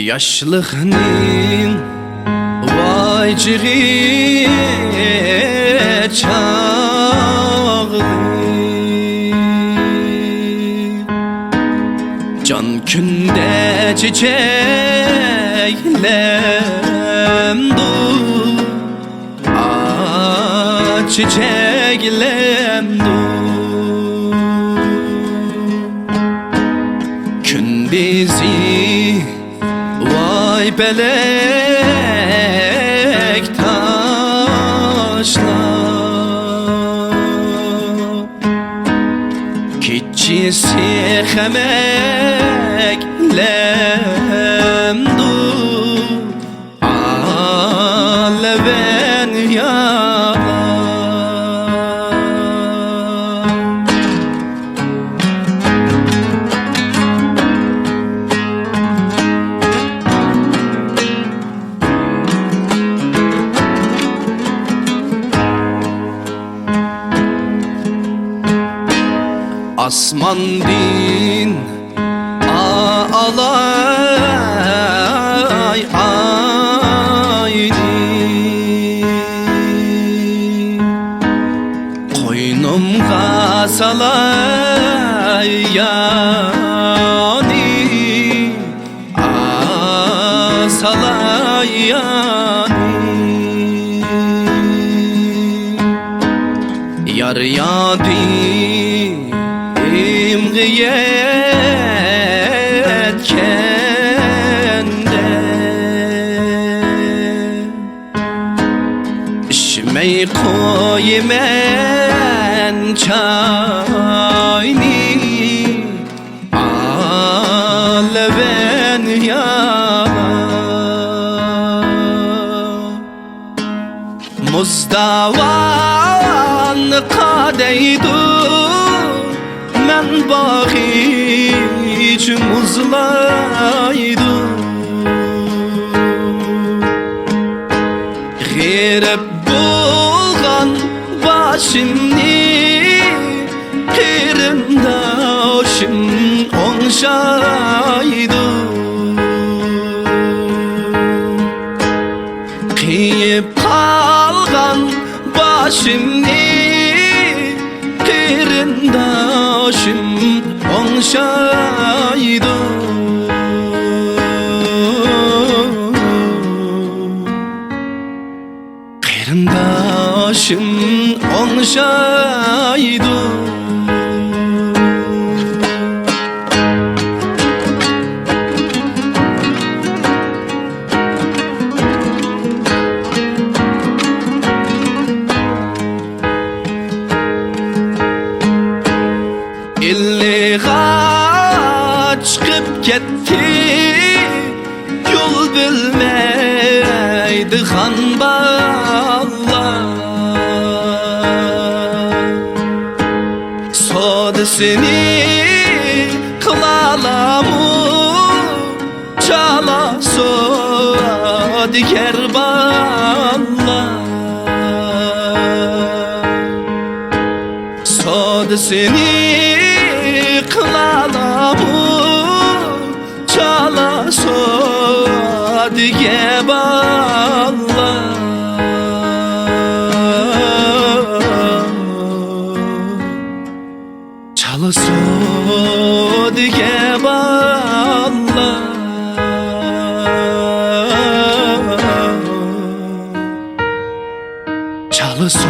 Yaşlığının vaycığı çağlı, can günde çiçeklemdu, çiçeklemdu. Gün bizi vay belek taşlar, keçisi xemeklemdu, aleven yalar. Asman din ağlay ayni, koynum gazalay yani, asalay yani. Yar yadi yetkende, içmey koymen çayni, aleven yalar. Muzdavan kadeydu, men bahiç muzlaydı. Girip bulgan başımni, kirindaşım onşaydı. Kıyıp kalgan başımni, kirindaşım onşaydı. Kirindaşım onşaydı. İlliğa çıkıp gitti, yol bilmeydi han bağlar. Sodasını kılalamı çala sodi kerbanlar. Sodasını kılalamı çala sodiye bağlar. Çala sodiye bağlar. Çala sodiye